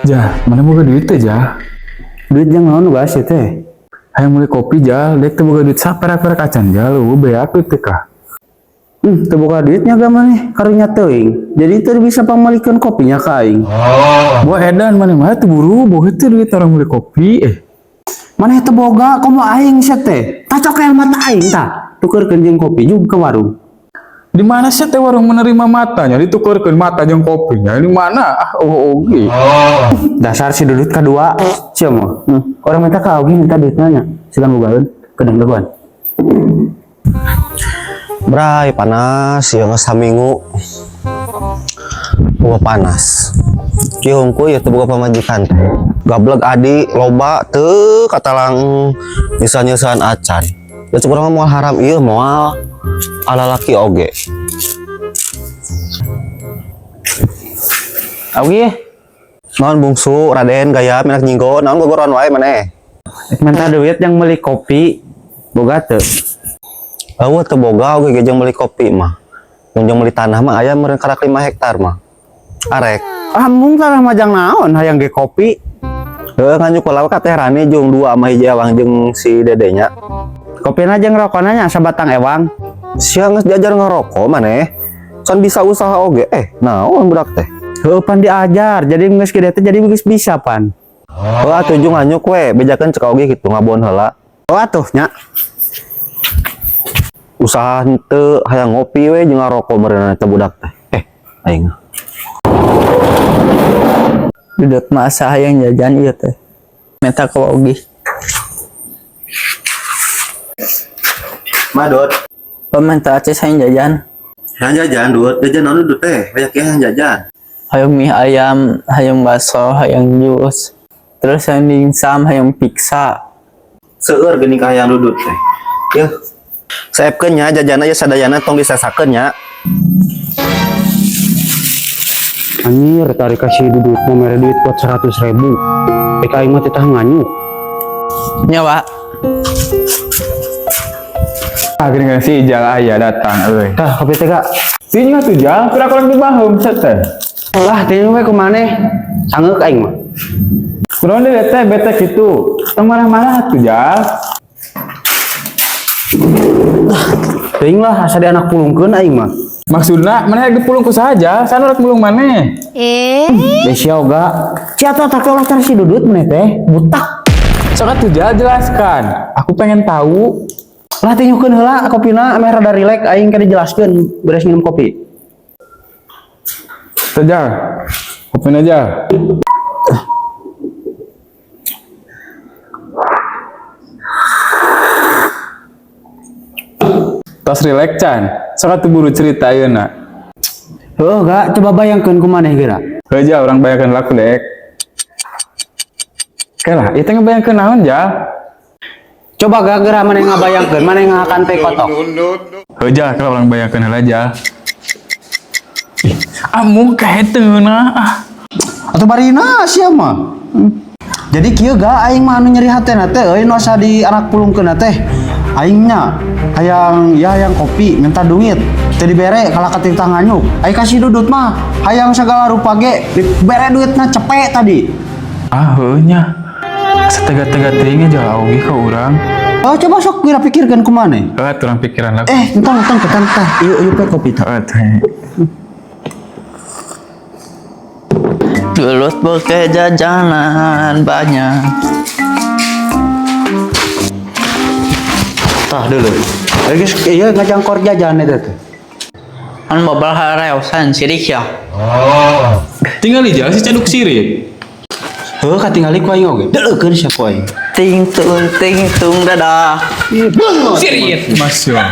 Ja, mana boga duit teh ja? Duit yang naon bahas teh? Hayang mulai kopi ja, dek teh boga duit saperak-perak acan ja, lu beak teh kah? Teu boga duitnya gak maneh karunya teuing. Jadi teu bisa pamalikeun kopinya ka aing. Gua edan mana teh buru boga teh duit orang mulai kopi Maneh teu boga komo aing sia teh. Tah cokel mata aing tah. Tukeurkeun jeung kopi juga ke warung. Di mana sih teh warung menerima matanya ditukeurkeun mata jeung kopinya di mana oge. Dasar si dudut kadua. Sia mah. Orang minta ka oge minta duitnya nya. Silang bogaeun keudang deuan. Bray panas ya nggak saminggu gua panas kiungku ya teu boga pamajikan teh gablek adi loba teu katalang nyusahan acan ya cukup moal haram ieu moal ala laki oge Oge. naon bungsu Raden gaya minak nyinggo naon gogoron wae maneh Minta duit yang beli kopi. Boga teu? eueuh teu boga oge jeung beli kopi mah jeung beli tanah mah aya meureun karak 5 hektar mah arek Mung tanah majang naon hayang ge kopi. nganjuk palawa ka teh Rani jeung 2 ama hiji ewang jeung si dedenya Kopina jeung rokona nya sabatang ewang. sia geus diajar ngerokok maneh can bisa usaha oge naon budak teh Heuh pan diajar jadi geus gede teh jadi geus bisa pan. atuh jeung nganyuk we bejakeun cek oge kitu ngabon heula Atuh nya. usaha henteu hayang ngopi we jeung ngarokok meureunna teh budak teh aing Dudut masa hayang jajan ieu teh. Meta ka oge. madot Pementa aces hayang jajan. hayang jajan dut jajan naon dut teh hayang hayang jajan Hayang mie ayam, hayang bakso, hayang jus. Terus hayang dimsum, hayang pizza. seueur geuning ka hayang dudut teh yeuh saepkeun nya jajanna ya sadayana tong disasakeun nya Anjir, tarik kasih dudut mau mere duit buat 100.000. Aing mah titah nganyuk. Nya, Pak. Geuning si Ijal aya datang euy. Tah, kopi teh Kak. Sinya tuh Jal, kira kurang dibaheum teh. Lah, teh we kumaneh? Sangeuk aing mah. Kunaon deui teh bete kitu. Tong marah-marah tuh Jal. Teuing lah asa di anak pulungkeun aing mah. Maksudna mana yang dipulung ku saja, sana rek mulung maneh. Besia oga. Ciata tak olah si dudut meneh teh, butak. Sok atuh Jal jelaskan. Aku pengen tahu. Lah teh nyukeun heula kopina ame rada rileks aing ka dijelaskeun beres minum kopi. Teh Jal. Kopiin aja. Tos rileks can. Sok atuh buru cerita ayeuna. Heuh, Kak, coba bayangkeun kumaneh geura. Heuh Jal, urang bayangkeun laku dek. Kalah, ieu teh ngabayangkeun naon Jal? Coba Kak geura maneh ngabayangkeun, maneh ngahakan teh kotok. Heuh Jal, kalau urang bayangkeun heula Jal. Amung kaeteuna Atuh barina sia mah. Jadi kieu Kak aing mah anu nyeri hatena teh euy nu asa di anak pulungkeun teh. Aing nya hayang kopi minta duit teu dibere kala ka titah nganyuk. Aing kasih dudut mah hayang sagala rupa ge dibere duitna cepet tadi. heuh nya. Setega-tega teuing Jal oge ka urang. Oh, coba sok kira pikirkeun kumaneh. Heuh urang pikiran laku. Entong ketan teh. Ieu pe kopi teh. Heuh teh. Gelut pakai jajanan banyak. Tah deuleu. Geus ieu ngajangkor jajan eta teh. An mobil hareusan sirik ya. Tinggal Jal si caduk sirip. Heuh katingali ku aing oge. Deuleukeun sia ku aing. Ting tung dadah. Sirip. Masya.